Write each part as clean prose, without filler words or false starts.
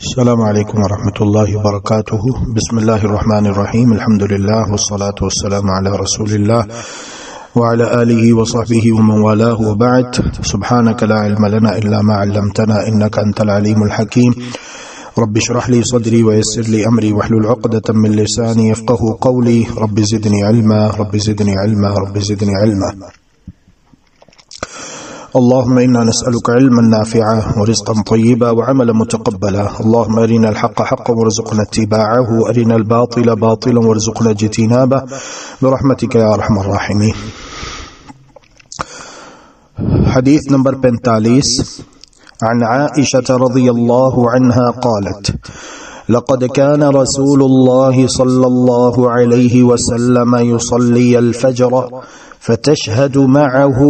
السلام علیکم ورحمۃ اللہ وبرکاتہ۔ بسم اللہ الرحمن الرحیم، الحمد للہ والصلاة والسلام علی رسول اللہ وعلى آلہ وصحبہ ومن والاه وبعد، سبحانک لا علم لنا الا ما علمتنا انک انت العلیم الحکیم۔ رب اشرح لي صدری ويسر لي امری واحلل عقدۃ من لسانی یفقهوا قولی، رب زدنی علما رب زدنی علما رب زدنی علما۔ اللهم إنا نسألك علما نافعا ورزقا طيبا وعملا متقبلا، اللهم أرنا الحق حقا وارزقنا اتباعه وأرنا الباطل باطلا وارزقنا اجتنابه برحمتك يا أرحم الراحمين۔ حدیث نمبر 45 عن عائشة رضي الله عنها قالت: لقد كان رسول الله صلى الله عليه وسلم يصلي الفجر فتشهد معه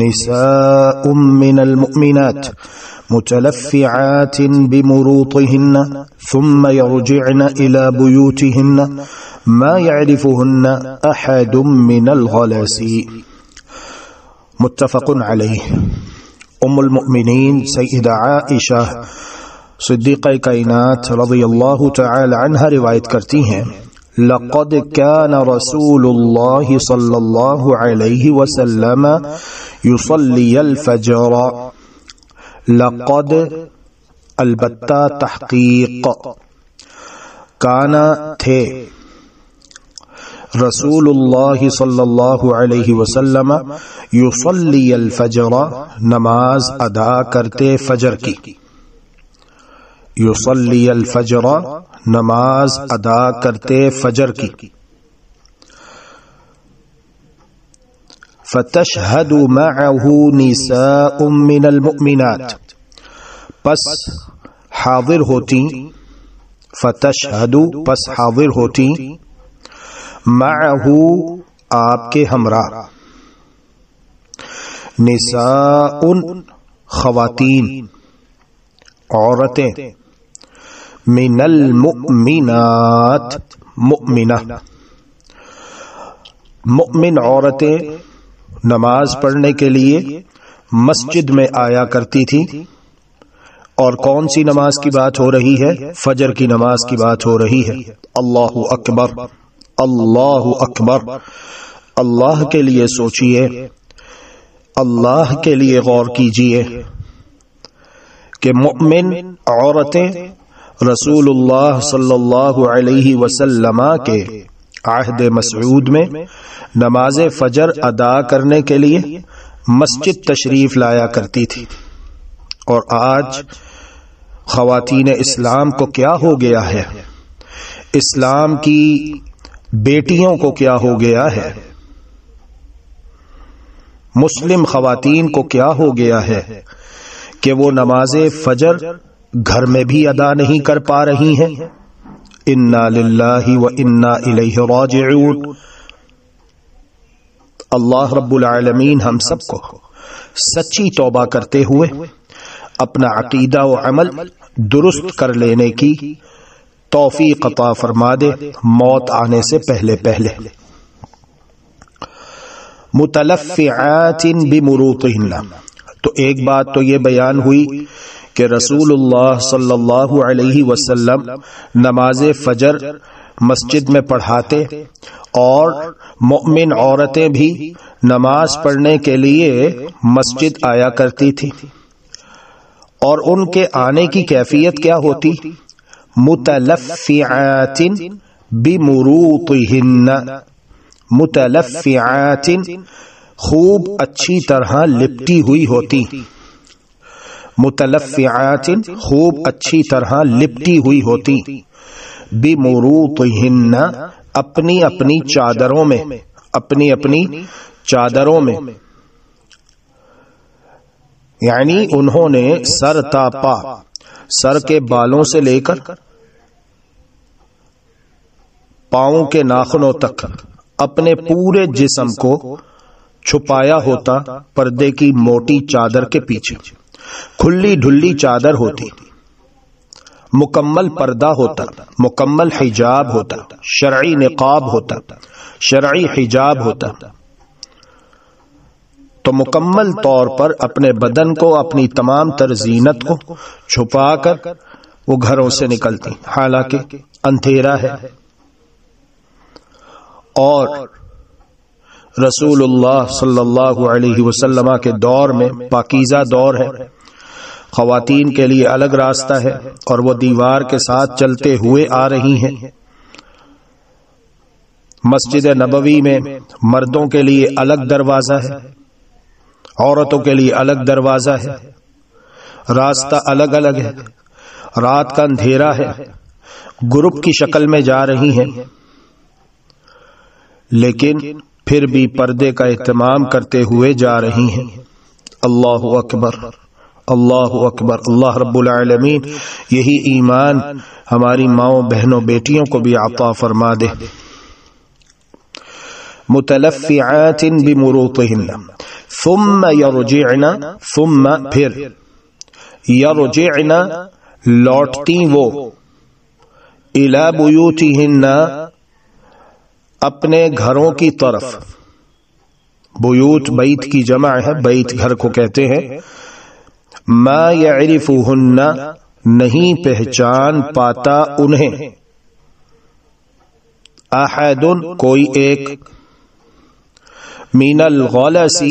نساء من المؤمنات متلفعات بمروطهن ثم يرجعن إلى بيوتهن ما يعرفهن أحد من الغلاس، متفق عليه۔ ام المؤمنین سیدہ عائشہ صدیقہ کائنات رضی اللہ تعالی عنہ روایت کرتی ہیں، لقد كان رسول الله صلی اللہ علیہ وسلم يصلي الفجر، لقد البتہ تحقیق، کانا تھے، رسول اللہ صلی اللہ علیہ وسلم یصلی الفجر نماز ادا کرتے فجر کی، یصلی الفجر نماز ادا کرتے فجر کی، فتشہد معه نساء من المؤمنات، پس حاضر ہوتی، فتشہد پس حاضر ہوتی، معه آپ کے ہمراہ، نساء خواتین عورتیں، من المؤمنات مؤمنہ، مؤمن عورتیں نماز پڑھنے کے لیے مسجد میں آیا کرتی تھی۔ اور کون سی نماز کی بات ہو رہی ہے؟ فجر کی نماز کی بات ہو رہی ہے۔ اللہ اکبر، اللہ اکبر۔ اللہ کے لیے سوچئے، اللہ کے لیے غور کیجئے کہ مؤمن عورتیں رسول اللہ صلی اللہ علیہ وسلم کے عہد مسعود میں نماز فجر ادا کرنے کے لیے مسجد تشریف لایا کرتی تھی۔ اور آج خواتین اسلام کو کیا ہو گیا ہے، اسلام کی بیٹیوں کو کیا ہو گیا ہے، مسلم خواتین کو کیا ہو گیا ہے کہ وہ نماز فجر گھر میں بھی ادا نہیں کر پا رہی ہیں۔ انا للہ و انا الیہ راجعون۔ اللہ رب العالمین ہم سب کو سچی توبہ کرتے ہوئے اپنا عقیدہ و عمل درست کر لینے کی توفیق عطا فرما دے، موت آنے سے پہلے پہلے۔ متلفعات بمروطہن، تو ایک بات تو یہ بیان ہوئی کہ رسول اللہ صلی اللہ علیہ وسلم نماز فجر مسجد میں پڑھاتے اور مؤمن عورتیں بھی نماز پڑھنے کے لیے مسجد آیا کرتی تھی۔ اور ان کے آنے کی کیفیت کیا ہوتی؟ متلفعات بمروطہن، متلفعات خوب اچھی طرح لپٹی ہوئی ہوتی، متلفعات خوب اچھی طرح لپٹی ہوئی ہوتی، بمروطہن اپنی اپنی چادروں میں، اپنی اپنی چادروں میں، یعنی انہوں نے سر تا پا، سر کے بالوں سے لے کر پاؤں کے ناخنوں تک اپنے پورے جسم کو چھپایا ہوتا پردے کی موٹی چادر کے پیچھے، کھلی ڈھلی چادر ہوتی، مکمل پردہ ہوتا، مکمل حجاب ہوتا، شرعی نقاب ہوتا، شرعی حجاب ہوتا، تو مکمل طور پر اپنے بدن کو، اپنی تمام تر زینت کو چھپا کر وہ گھروں سے نکلتی حالانکہ اندھیرا ہے، اور رسول اللہ صلی اللہ علیہ وسلم کے دور میں پاکیزہ دور ہے، خواتین کے لیے الگ راستہ ہے اور وہ دیوار کے ساتھ چلتے ہوئے آ رہی ہیں۔ مسجد نبوی میں مردوں کے لیے الگ دروازہ ہے، عورتوں کے لیے الگ دروازہ ہے، راستہ الگ الگ ہے، رات کا اندھیرا ہے، گروپ کی شکل میں جا رہی ہیں، لیکن پھر بھی پردے کا اہتمام کرتے ہوئے جا رہی ہیں۔ اللہ اکبر، اللہ اکبر۔ اللہ رب العالمین یہی ایمان ہماری ماؤں بہنوں بیٹیوں کو بھی عطا فرما دے۔ متلفعات بمروطہن ثم یرجعن، ثم پھر، یرجعن لوٹتی وہ، الی بیوتہن اپنے گھروں کی طرف۔ بیوت بیت کی جمع ہے، بیت گھر کو کہتے ہیں۔ ما یعرفہن نہیں پہچان پاتا انہیں، احد کوئی ایک، من الغلس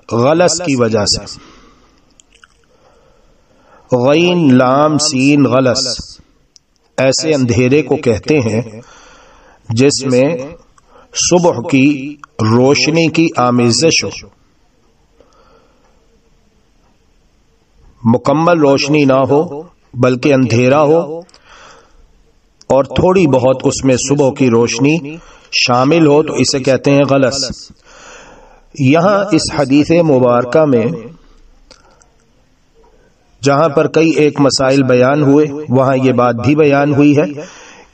غلس کی وجہ سے، غین لام سین غلس، ایسے اندھیرے کو کہتے ہیں جس میں صبح کی روشنی کی آمیزش ہو، مکمل روشنی نہ ہو بلکہ اندھیرا ہو اور تھوڑی بہت اس میں صبح کی روشنی شامل ہو تو اسے کہتے ہیں غلس۔ یہاں اس حدیث مبارکہ میں جہاں پر کئی ایک مسائل بیان ہوئے وہاں یہ بات بھی بیان ہوئی ہے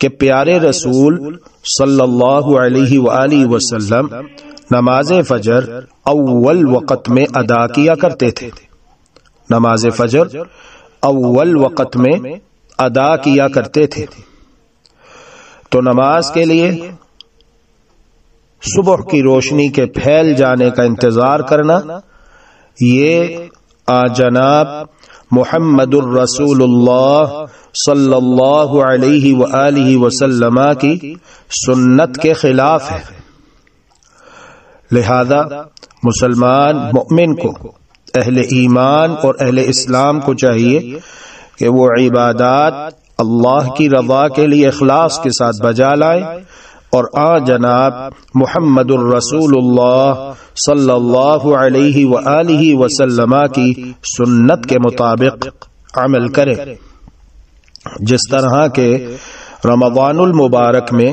کہ پیارے رسول صلی اللہ علیہ وآلہ وسلم نماز فجر اول وقت میں ادا کیا کرتے تھے، نماز فجر اول وقت میں ادا کیا کرتے تھے۔ تو نماز کے لیے صبح کی روشنی کے پھیل جانے کا انتظار کرنا یہ جناب محمد الرسول اللہ صلی اللہ علیہ وآلہ وسلم کی سنت کے خلاف ہے۔ لہذا مسلمان مومن کو، اہل ایمان اور اہل اسلام کو چاہیے کہ وہ عبادات اللہ کی رضا کے لیے اخلاص کے ساتھ بجا لائیں اور جناب محمد الرسول اللہ صلی اللہ علیہ وآلہ وسلم کی سنت کے مطابق عمل کرے۔ جس طرح کے رمضان المبارک میں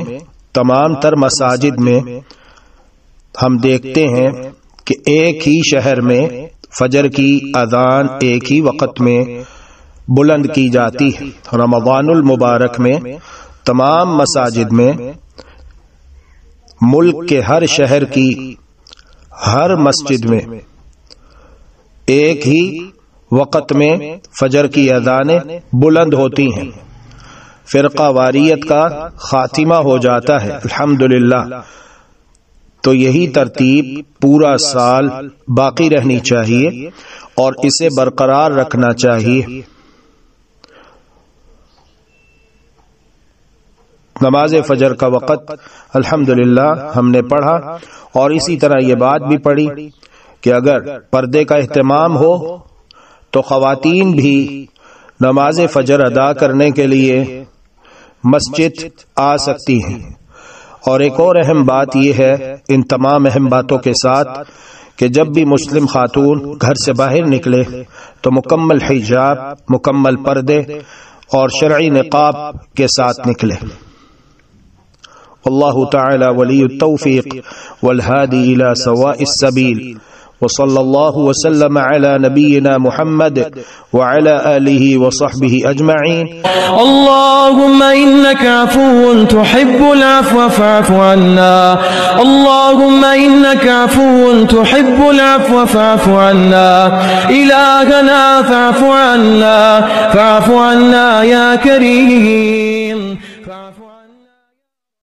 تمام تر مساجد میں ہم دیکھتے ہیں کہ ایک ہی شہر میں فجر کی اذان ایک ہی وقت میں بلند کی جاتی ہے، رمضان المبارک میں تمام مساجد میں ملک کے ہر شہر کی ہر مسجد میں ایک ہی وقت میں فجر کی اذانیں بلند ہوتی ہیں، فرقہ واریت کا خاتمہ ہو جاتا ہے الحمدللہ۔ تو یہی ترتیب پورا سال باقی رہنی چاہیے اور اسے برقرار رکھنا چاہیے۔ نماز فجر کا وقت الحمدللہ ہم نے پڑھا، اور اسی طرح یہ بات بھی پڑھی کہ اگر پردے کا اہتمام ہو تو خواتین بھی نماز فجر ادا کرنے کے لیے مسجد آ سکتی ہیں۔ اور ایک اور اہم بات یہ ہے ان تمام اہم باتوں کے ساتھ کہ جب بھی مسلم خاتون گھر سے باہر نکلے تو مکمل حجاب، مکمل پردے اور شرعی نقاب کے ساتھ نکلے۔ واللہ تعالی ولی التوفیق والہادی الی سواء السبیل، وصلی اللہ وسلم علی نبینا محمد وعلى آلہ وصحبہ اجمعین۔ اللہم انک عفو تحب العفو فاعف عنا، اللہم انک عفو تحب العفو فاعف عنا، الہنا فاعف عنا، فاعف عنا یا کریم۔